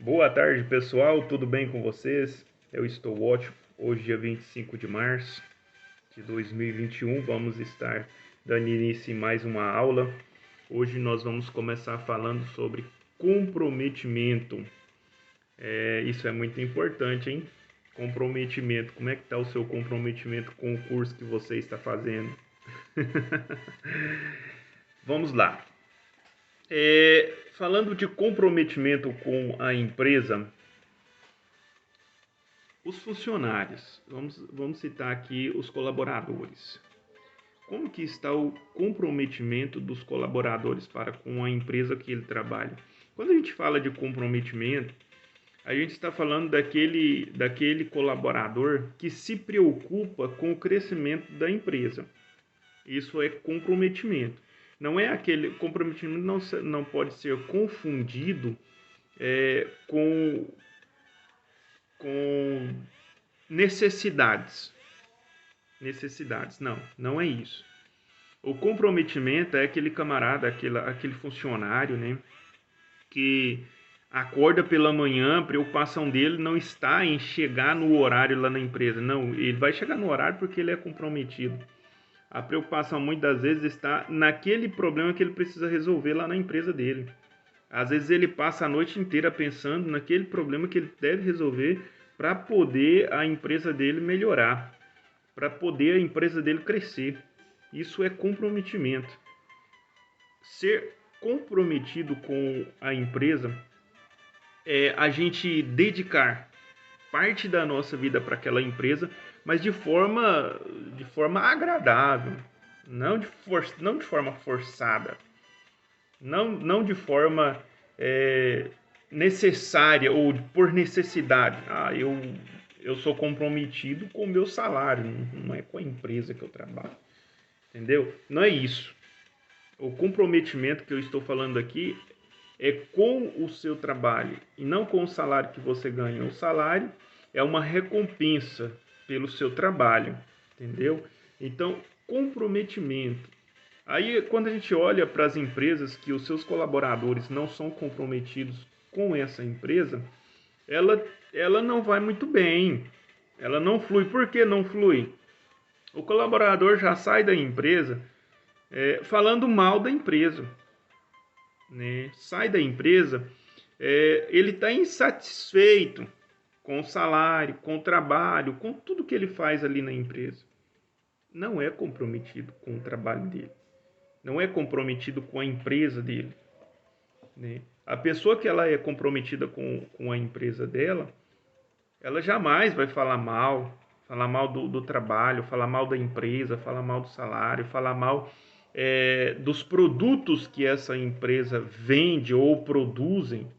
Boa tarde, pessoal. Tudo bem com vocês? Eu estou ótimo. Hoje, dia 25 de março de 2021, vamos estar dando início em mais uma aula. Hoje nós vamos começar falando sobre comprometimento. Isso é muito importante, hein? Comprometimento. Como é que está o seu comprometimento com o curso que você está fazendo? Vamos lá. Falando de comprometimento com a empresa, os funcionários, vamos citar aqui os colaboradores. Como que está o comprometimento dos colaboradores para com a empresa que ele trabalha? Quando a gente fala de comprometimento, a gente está falando daquele colaborador que se preocupa com o crescimento da empresa. Isso é comprometimento. Não é aquele comprometimento, não pode ser confundido com necessidades. Não é isso. O comprometimento é aquele camarada, aquele funcionário, né, que acorda pela manhã, a preocupação dele não está em chegar no horário lá na empresa. Não, ele vai chegar no horário porque ele é comprometido. A preocupação muitas vezes está naquele problema que ele precisa resolver lá na empresa dele. Às vezes ele passa a noite inteira pensando naquele problema que ele deve resolver para poder a empresa dele melhorar, para poder a empresa dele crescer. Isso é comprometimento. Ser comprometido com a empresa é a gente dedicar parte da nossa vida para aquela empresa, mas de forma agradável, não de forma forçada, não de forma necessária ou por necessidade. Eu sou comprometido com o meu salário, não é com a empresa que eu trabalho, entendeu? Não é isso. O comprometimento que eu estou falando aqui é com o seu trabalho e não com o salário que você ganha. O salário é uma recompensa pelo seu trabalho, entendeu? Então, comprometimento. Aí, quando a gente olha para as empresas que os seus colaboradores não são comprometidos com essa empresa, ela não vai muito bem. Ela não flui. Por que não flui? O colaborador já sai da empresa falando mal da empresa, né? Sai da empresa, ele está insatisfeito com o salário, com o trabalho, com tudo que ele faz ali na empresa. Não é comprometido com o trabalho dele. Não é comprometido com a empresa dele, né? A pessoa que ela é comprometida com a empresa dela, ela jamais vai falar mal do trabalho, falar mal da empresa, falar mal do salário, falar mal dos produtos que essa empresa vende ou produzem.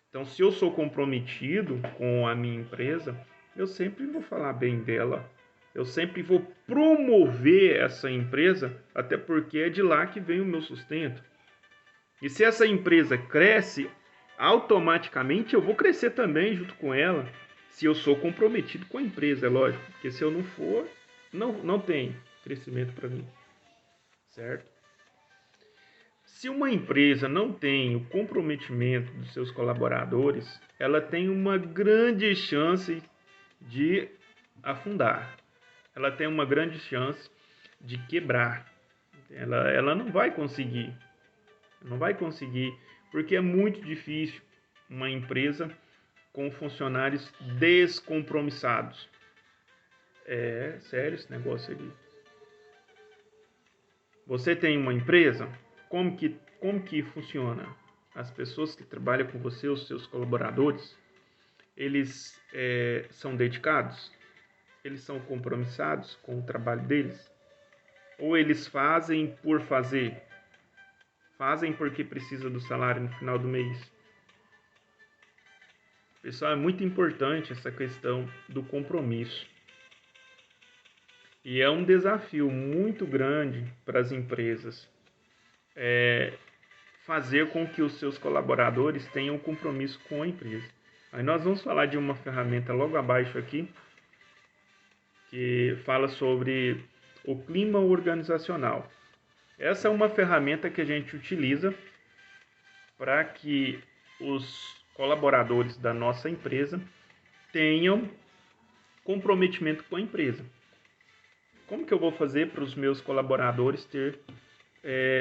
Então, se eu sou comprometido com a minha empresa, eu sempre vou falar bem dela. Eu sempre vou promover essa empresa, até porque é de lá que vem o meu sustento. E se essa empresa cresce, automaticamente eu vou crescer também junto com ela, se eu sou comprometido com a empresa, é lógico. Porque se eu não for, não tem crescimento para mim, certo? Se uma empresa não tem o comprometimento dos seus colaboradores, ela tem uma grande chance de afundar. Ela tem uma grande chance de quebrar. Ela não vai conseguir. Não vai conseguir, porque é muito difícil uma empresa com funcionários descompromissados. É sério esse negócio aqui. Você tem uma empresa? Como que funciona? As pessoas que trabalham com você, os seus colaboradores, eles são dedicados? Eles são compromissados com o trabalho deles? Ou eles fazem por fazer? Fazem porque precisa do salário no final do mês? Pessoal, é muito importante essa questão do compromisso. E é um desafio muito grande para as empresas fazer com que os seus colaboradores tenham compromisso com a empresa. Aí nós vamos falar de uma ferramenta logo abaixo aqui, que fala sobre o clima organizacional. Essa é uma ferramenta que a gente utiliza para que os colaboradores da nossa empresa tenham comprometimento com a empresa. Como que eu vou fazer para os meus colaboradores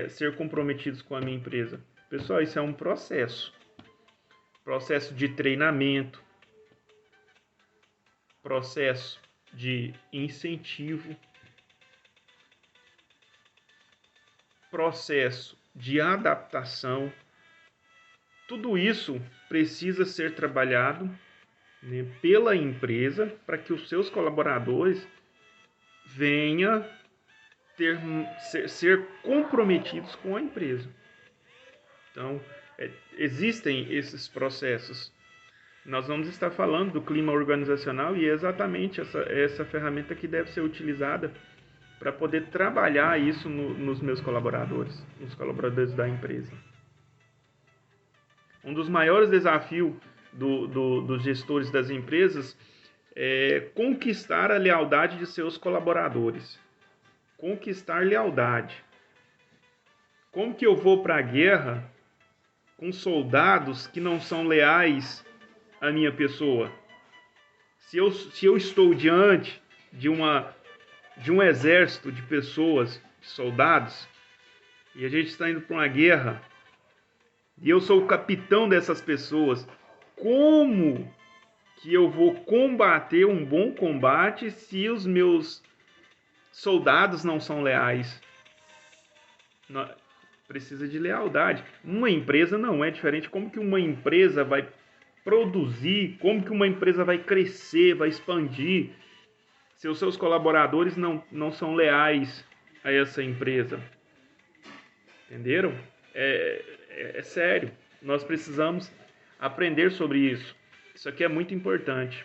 ser comprometidos com a minha empresa? Pessoal, isso é um processo de treinamento, processo de incentivo, processo de adaptação. Tudo isso precisa ser trabalhado, né, pela empresa para que os seus colaboradores venham ser comprometidos com a empresa. Então, existem esses processos. Nós vamos estar falando do clima organizacional e é exatamente essa ferramenta que deve ser utilizada para poder trabalhar isso nos meus colaboradores, nos colaboradores da empresa. Um dos maiores desafios dos gestores das empresas é conquistar a lealdade de seus colaboradores. Conquistar lealdade. Como que eu vou para a guerra com soldados que não são leais à minha pessoa? Se eu estou diante de um exército de pessoas, de soldados, e a gente está indo para uma guerra, e eu sou o capitão dessas pessoas, como que eu vou combater um bom combate se os meus soldados não são leais? Precisa de lealdade. Uma empresa não é diferente. Como que uma empresa vai produzir? Como que uma empresa vai crescer, vai expandir, se os seus colaboradores não são leais a essa empresa? Entenderam? É sério. Nós precisamos aprender sobre isso. Isso aqui é muito importante.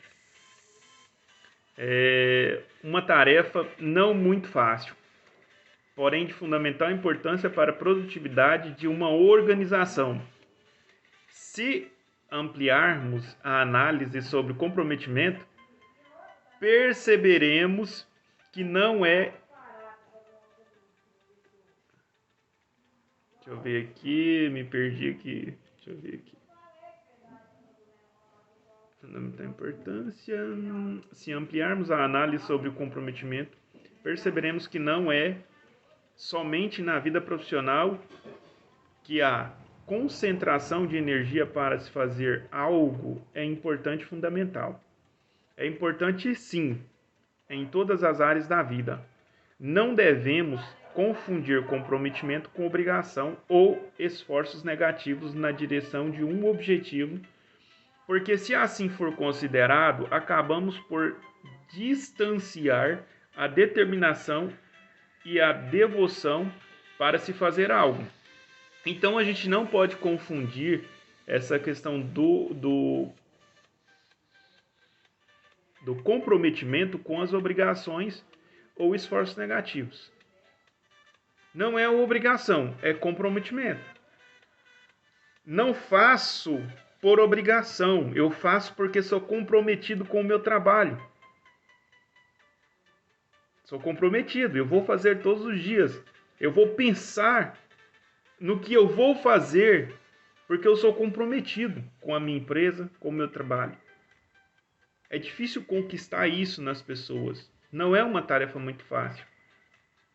É uma tarefa não muito fácil, porém de fundamental importância para a produtividade de uma organização. Se ampliarmos a análise sobre o comprometimento, perceberemos que não é... Deixa eu ver aqui, me perdi aqui. Deixa eu ver aqui. Fundamental importância. Se ampliarmos a análise sobre o comprometimento, perceberemos que não é somente na vida profissional que a concentração de energia para se fazer algo é importante e fundamental. É importante sim, em todas as áreas da vida. Não devemos confundir comprometimento com obrigação ou esforços negativos na direção de um objetivo, porque se assim for considerado, acabamos por distanciar a determinação e a devoção para se fazer algo. Então a gente não pode confundir essa questão do comprometimento com as obrigações ou esforços negativos. Não é obrigação, é comprometimento. Não faço por obrigação, eu faço porque sou comprometido com o meu trabalho. Sou comprometido, eu vou fazer todos os dias. Eu vou pensar no que eu vou fazer, porque eu sou comprometido com a minha empresa, com o meu trabalho. É difícil conquistar isso nas pessoas. Não é uma tarefa muito fácil.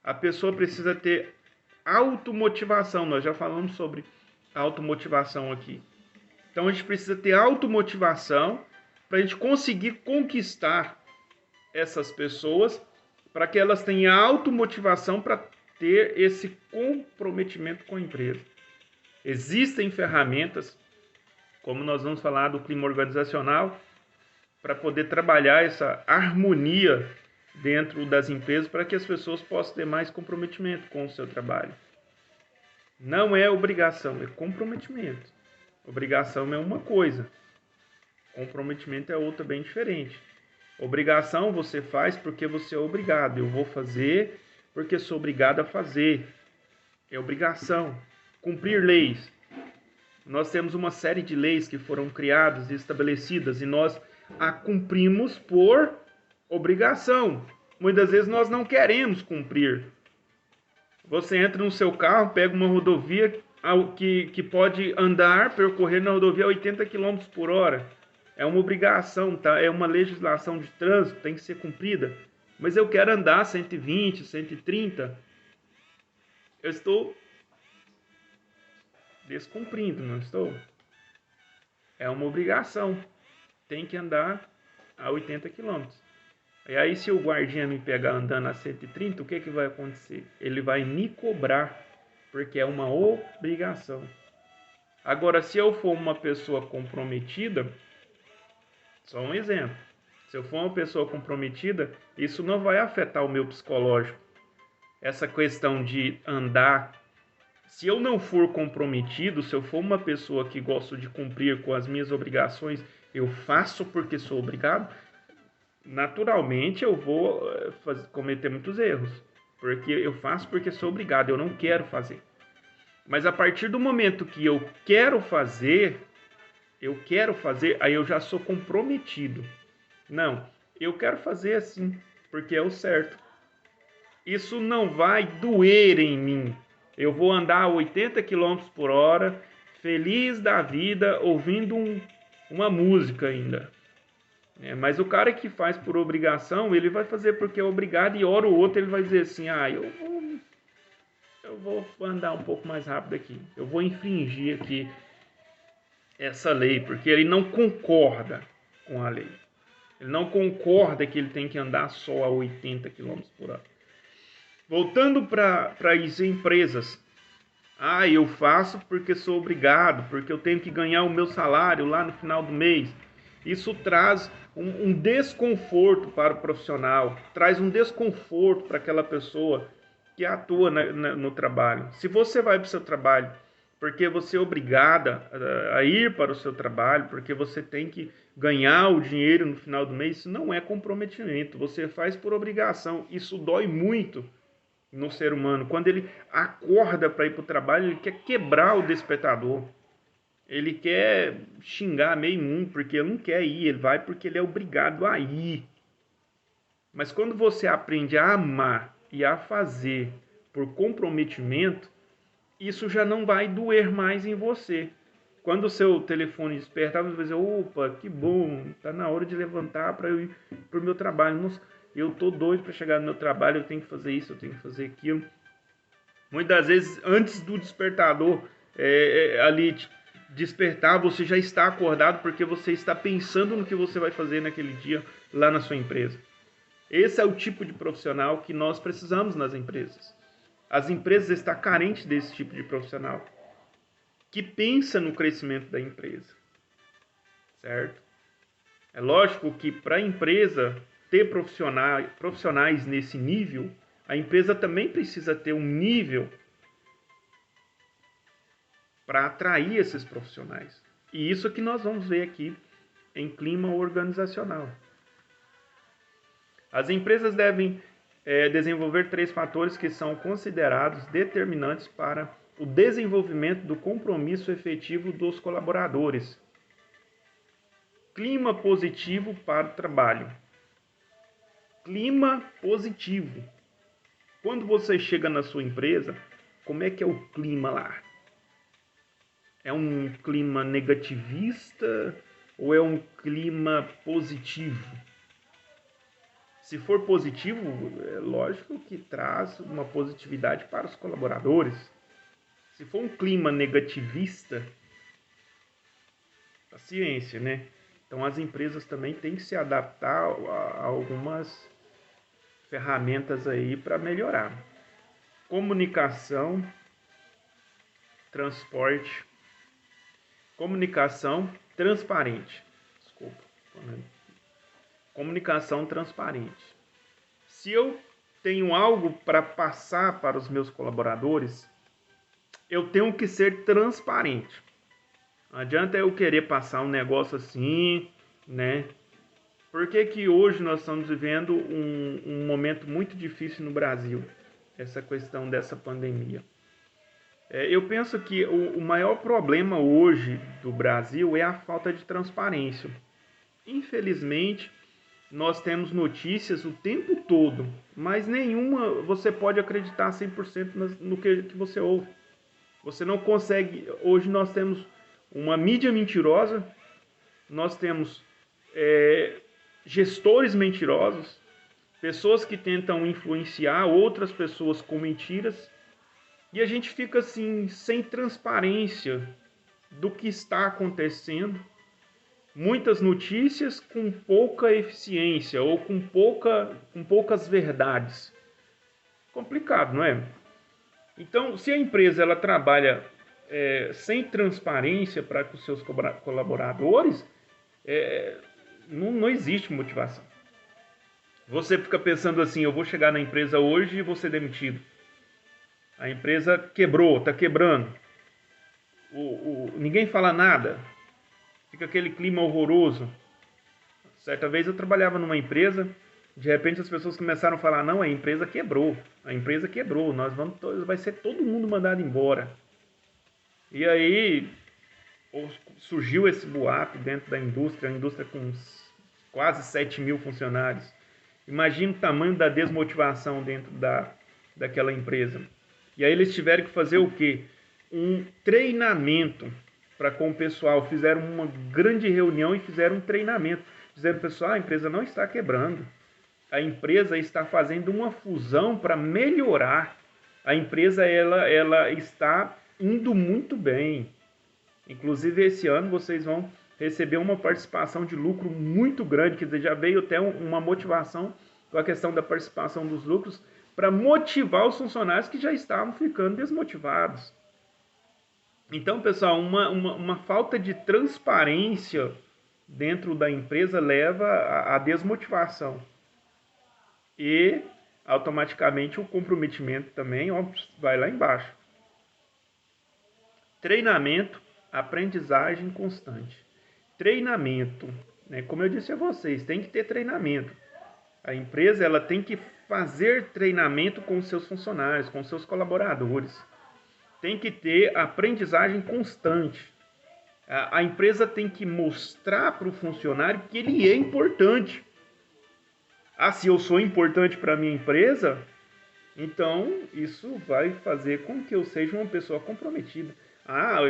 A pessoa precisa ter automotivação. Nós já falamos sobre automotivação aqui. Então a gente precisa ter automotivação para a gente conseguir conquistar essas pessoas, para que elas tenham automotivação para ter esse comprometimento com a empresa. Existem ferramentas, como nós vamos falar do clima organizacional, para poder trabalhar essa harmonia dentro das empresas para que as pessoas possam ter mais comprometimento com o seu trabalho. Não é obrigação, é comprometimento. Obrigação é uma coisa, comprometimento é outra bem diferente. Obrigação você faz porque você é obrigado. Eu vou fazer porque sou obrigado a fazer. É obrigação. Cumprir leis. Nós temos uma série de leis que foram criadas e estabelecidas e nós a cumprimos por obrigação. Muitas vezes nós não queremos cumprir. Você entra no seu carro, pega uma rodovia, que pode andar, percorrer na rodovia a 80 quilômetros por hora. É uma obrigação, tá? É uma legislação de trânsito, tem que ser cumprida. Mas eu quero andar 120, 130. Eu estou descumprindo, não estou? É uma obrigação. Tem que andar a 80 quilômetros. E aí, se o guardinha me pegar andando a 130, o que vai acontecer? Ele vai me cobrar, porque é uma obrigação. Agora, se eu for uma pessoa comprometida, só um exemplo. Se eu for uma pessoa comprometida, isso não vai afetar o meu psicológico. Essa questão de andar. Se eu não for comprometido, se eu for uma pessoa que gosto de cumprir com as minhas obrigações, eu faço porque sou obrigado, naturalmente eu vou cometer muitos erros. Porque eu faço porque sou obrigado, eu não quero fazer. Mas a partir do momento que eu quero fazer, aí eu já sou comprometido. Não, eu quero fazer assim, porque é o certo. Isso não vai doer em mim. Eu vou andar a 80 quilômetros por hora, feliz da vida, ouvindo uma música ainda. Mas o cara que faz por obrigação, ele vai fazer porque é obrigado e hora ou outra ele vai dizer assim, eu vou andar um pouco mais rápido aqui. Eu vou infringir aqui essa lei, porque ele não concorda com a lei. Ele não concorda que ele tem que andar só a 80 quilômetros por hora. Voltando para as empresas. Eu faço porque sou obrigado, porque eu tenho que ganhar o meu salário lá no final do mês. Isso traz um desconforto para o profissional, traz um desconforto para aquela pessoa que atua no trabalho. Se você vai para o seu trabalho porque você é obrigada a ir para o seu trabalho, porque você tem que ganhar o dinheiro no final do mês, isso não é comprometimento, você faz por obrigação. Isso dói muito no ser humano. Quando ele acorda para ir para o trabalho, ele quer quebrar o despertador. Ele quer xingar meio mundo, porque ele não quer ir, ele vai porque ele é obrigado a ir. Mas quando você aprende a amar e a fazer por comprometimento, isso já não vai doer mais em você. Quando o seu telefone despertar, você vai dizer, opa, que bom, tá na hora de levantar para eu ir para o meu trabalho. Nossa, eu tô doido para chegar no meu trabalho, eu tenho que fazer isso, eu tenho que fazer aquilo. Muitas vezes, antes do despertador ali despertar, você já está acordado porque você está pensando no que você vai fazer naquele dia lá na sua empresa. Esse é o tipo de profissional que nós precisamos nas empresas. As empresas estão carentes desse tipo de profissional que pensa no crescimento da empresa, certo? É lógico que para a empresa ter profissionais nesse nível, a empresa também precisa ter um nível para atrair esses profissionais. E isso que nós vamos ver aqui em clima organizacional. As empresas devem desenvolver 3 fatores que são considerados determinantes para o desenvolvimento do compromisso efetivo dos colaboradores. Clima positivo para o trabalho. Clima positivo. Quando você chega na sua empresa, como é que é o clima lá? É um clima negativista ou é um clima positivo? Se for positivo, é lógico que traz uma positividade para os colaboradores. Se for um clima negativista, paciência, né? Então as empresas também têm que se adaptar a algumas ferramentas aí para melhorar. Comunicação, transporte, comunicação transparente. Desculpa. Comunicação transparente. Se eu tenho algo para passar para os meus colaboradores, eu tenho que ser transparente. Não adianta eu querer passar um negócio assim, né? Por que hoje nós estamos vivendo um momento muito difícil no Brasil? Essa questão dessa pandemia. Eu penso que o maior problema hoje do Brasil é a falta de transparência. Infelizmente, nós temos notícias o tempo todo, mas nenhuma você pode acreditar 100% no que você ouve. Você não consegue... Hoje nós temos uma mídia mentirosa, nós temos gestores mentirosos, pessoas que tentam influenciar outras pessoas com mentiras, e a gente fica assim, sem transparência do que está acontecendo, muitas notícias com pouca eficiência ou com poucas verdades. Complicado, não é? Então, se a empresa ela trabalha sem transparência para com os seus colaboradores, não existe motivação. Você fica pensando assim, eu vou chegar na empresa hoje e vou ser demitido. A empresa quebrou, está quebrando. Ninguém fala nada. Fica aquele clima horroroso. Certa vez eu trabalhava numa empresa, de repente as pessoas começaram a falar, não, a empresa quebrou, vai ser todo mundo mandado embora. E aí surgiu esse boato dentro da indústria, a indústria com quase 7.000 funcionários. Imagina o tamanho da desmotivação dentro daquela empresa. E aí eles tiveram que fazer o quê? Um treinamento com o pessoal. Fizeram uma grande reunião e fizeram um treinamento. Disseram, pessoal, a empresa não está quebrando. A empresa está fazendo uma fusão para melhorar. A empresa ela está indo muito bem. Inclusive, esse ano vocês vão receber uma participação de lucro muito grande, quer dizer, já veio até uma motivação com a questão da participação dos lucros para motivar os funcionários que já estavam ficando desmotivados. Então, pessoal, uma falta de transparência dentro da empresa leva à desmotivação. E, automaticamente, o comprometimento também vai lá embaixo. Treinamento, aprendizagem constante. Treinamento, né? Como eu disse a vocês, tem que ter treinamento. A empresa ela tem que fazer treinamento com os seus funcionários, com os seus colaboradores. Tem que ter aprendizagem constante. A empresa tem que mostrar para o funcionário que ele é importante. Se eu sou importante para a minha empresa, então isso vai fazer com que eu seja uma pessoa comprometida. A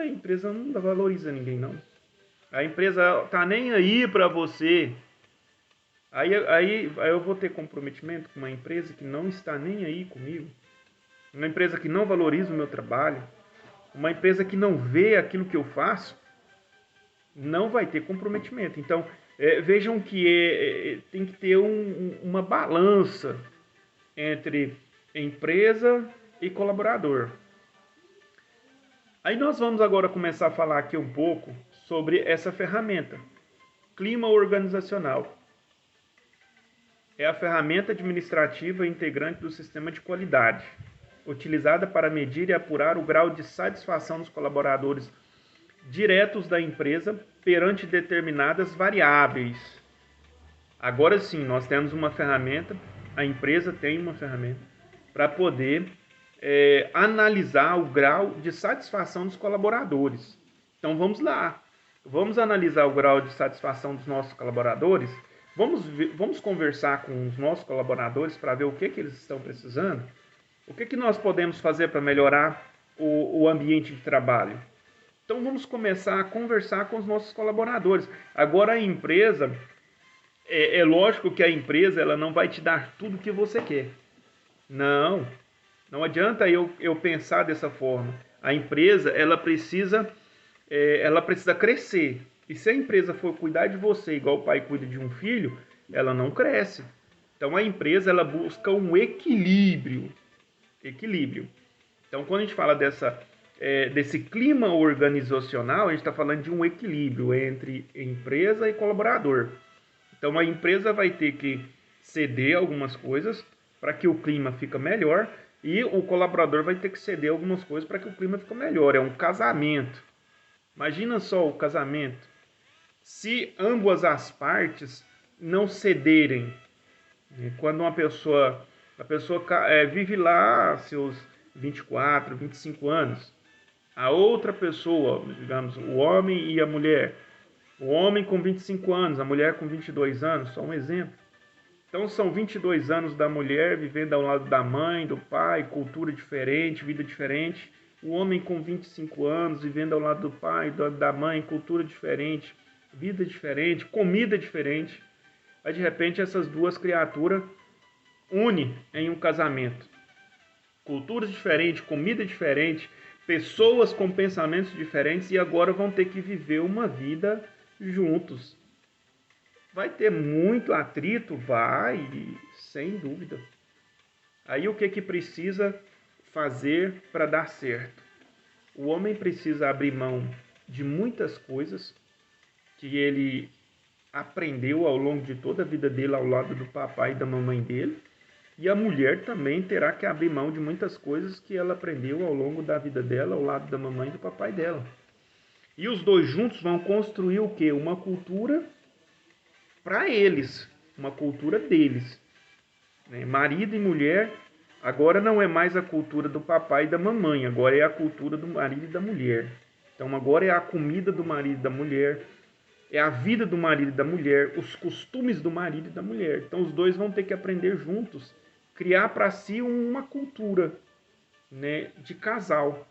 empresa não valoriza ninguém, não. A empresa tá nem aí para você. Aí eu vou ter comprometimento com uma empresa que não está nem aí comigo. Uma empresa que não valoriza o meu trabalho. Uma empresa que não vê aquilo que eu faço. Não vai ter comprometimento. Então, vejam que tem que ter uma balança entre empresa e colaborador. Aí nós vamos agora começar a falar aqui um pouco sobre essa ferramenta, clima organizacional. É a ferramenta administrativa integrante do sistema de qualidade, utilizada para medir e apurar o grau de satisfação dos colaboradores diretos da empresa perante determinadas variáveis. Agora sim, nós temos uma ferramenta, a empresa tem uma ferramenta para poder analisar o grau de satisfação dos colaboradores. Então vamos lá, vamos analisar o grau de satisfação dos nossos colaboradores, vamos conversar com os nossos colaboradores para ver o que eles estão precisando, o que nós podemos fazer para melhorar o ambiente de trabalho. Então vamos começar a conversar com os nossos colaboradores. Agora a empresa, é lógico que a empresa ela não vai te dar tudo o que você quer. Não adianta eu pensar dessa forma. A empresa ela precisa crescer. E se a empresa for cuidar de você igual o pai cuida de um filho, ela não cresce. Então a empresa ela busca um equilíbrio. Então quando a gente fala desse clima organizacional, a gente está falando de um equilíbrio entre empresa e colaborador. Então a empresa vai ter que ceder algumas coisas para que o clima fique melhor e o colaborador vai ter que ceder algumas coisas para que o clima fique melhor. É um casamento. Imagina só o casamento. Se ambas as partes não cederem, quando a pessoa vive lá seus 24, 25 anos, a outra pessoa, digamos, o homem e a mulher, o homem com 25 anos, a mulher com 22 anos, só um exemplo. Então são 22 anos da mulher vivendo ao lado da mãe, do pai, cultura diferente, vida diferente, O homem com 25 anos, vivendo ao lado do pai, da mãe, cultura diferente, vida diferente, comida diferente. Aí, de repente, essas duas criaturas unem em um casamento. Culturas diferentes, comida diferente, pessoas com pensamentos diferentes e agora vão ter que viver uma vida juntos. Vai ter muito atrito? Vai, sem dúvida. Aí o que precisa fazer para dar certo? O homem precisa abrir mão de muitas coisas que ele aprendeu ao longo de toda a vida dele ao lado do papai e da mamãe dele. E a mulher também terá que abrir mão de muitas coisas que ela aprendeu ao longo da vida dela ao lado da mamãe e do papai dela. E os dois juntos vão construir o quê? Uma cultura para eles, uma cultura deles. Marido e mulher, agora não é mais a cultura do papai e da mamãe, agora é a cultura do marido e da mulher. Então agora é a comida do marido e da mulher, é a vida do marido e da mulher, os costumes do marido e da mulher. Então os dois vão ter que aprender juntos, criar para si uma cultura, né, de casal.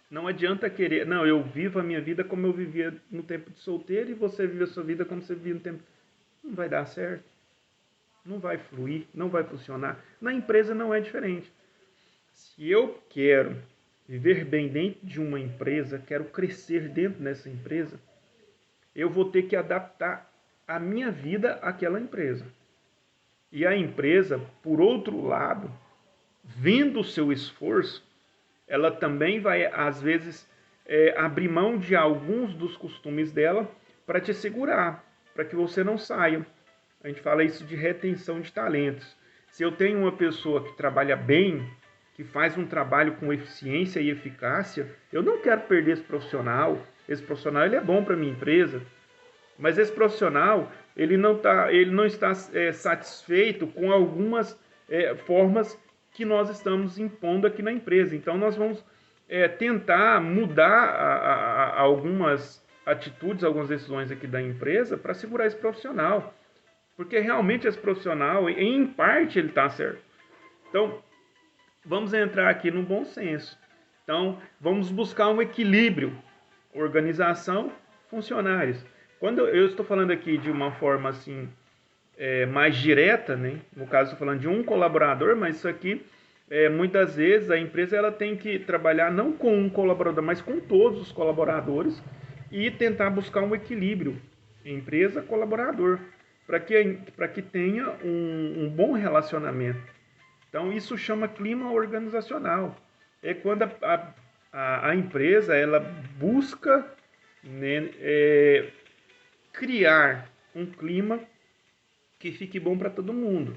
Não adianta querer, não, eu vivo a minha vida como eu vivia no tempo de solteiro e você vive a sua vida como você vivia no tempo. Não vai dar certo. Não vai fluir, não vai funcionar. Na empresa não é diferente. Se eu quero viver bem dentro de uma empresa, quero crescer dentro dessa empresa, eu vou ter que adaptar a minha vida àquela empresa. E a empresa, por outro lado, vendo o seu esforço, ela também vai, às vezes, abrir mão de alguns dos costumes dela para te segurar, para que você não saia. A gente fala isso de retenção de talentos. Se eu tenho uma pessoa que trabalha bem, que faz um trabalho com eficiência e eficácia, eu não quero perder esse profissional. Esse profissional ele é bom para a minha empresa, mas esse profissional ele não está satisfeito com algumas formas que nós estamos impondo aqui na empresa. Então, nós vamos tentar mudar algumas atitudes, algumas decisões aqui da empresa para segurar esse profissional. Porque realmente esse profissional, em parte, ele está certo. Então, vamos entrar aqui no bom senso. Então, vamos buscar um equilíbrio. Organização, funcionários. Quando eu estou falando aqui de uma forma assim, mais direta, né? No caso, estou falando de um colaborador, mas isso aqui, muitas vezes, a empresa ela tem que trabalhar não com um colaborador, mas com todos os colaboradores e tentar buscar um equilíbrio. Empresa-colaborador. Para que tenha um bom relacionamento. Então, isso chama clima organizacional. É quando a empresa ela busca, né, criar um clima que fique bom para todo mundo.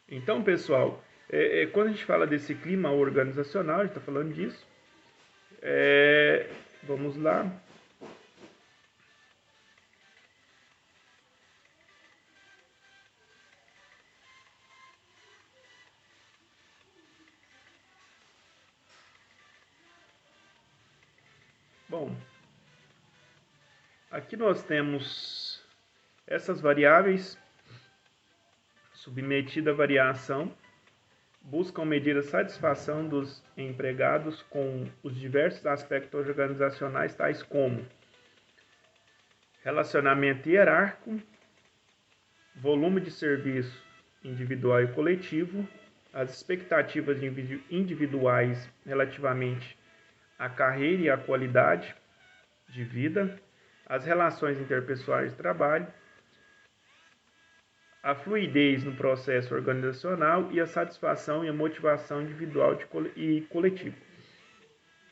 Então, pessoal, quando a gente fala desse clima organizacional, a gente está falando disso. Vamos lá. Bom, aqui nós temos essas variáveis submetidas à variação, buscam medir a satisfação dos empregados com os diversos aspectos organizacionais, tais como relacionamento hierárquico, volume de serviço individual e coletivo, as expectativas individuais relativamente à carreira e à qualidade de vida, as relações interpessoais de trabalho, a fluidez no processo organizacional e a satisfação e a motivação individual e coletiva.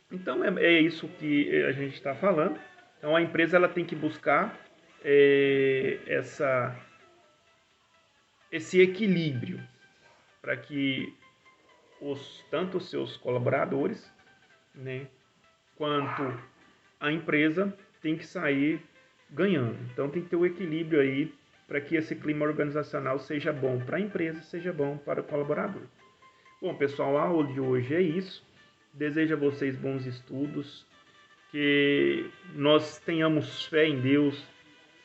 Então, é isso que a gente está falando. Então, a empresa ela tem que buscar esse equilíbrio para que tanto os seus colaboradores, né, quanto a empresa tem que sair ganhando. Então, tem que ter o equilíbrio aí para que esse clima organizacional seja bom para a empresa, seja bom para o colaborador. Bom, pessoal, a aula de hoje é isso. Desejo a vocês bons estudos, que nós tenhamos fé em Deus,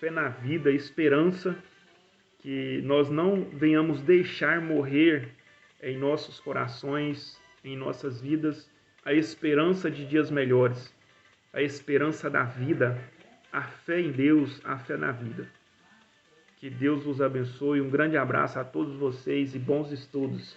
fé na vida, esperança, que nós não venhamos deixar morrer em nossos corações, em nossas vidas, a esperança de dias melhores, a esperança da vida, a fé em Deus, a fé na vida. Que Deus vos abençoe. Um grande abraço a todos vocês e bons estudos.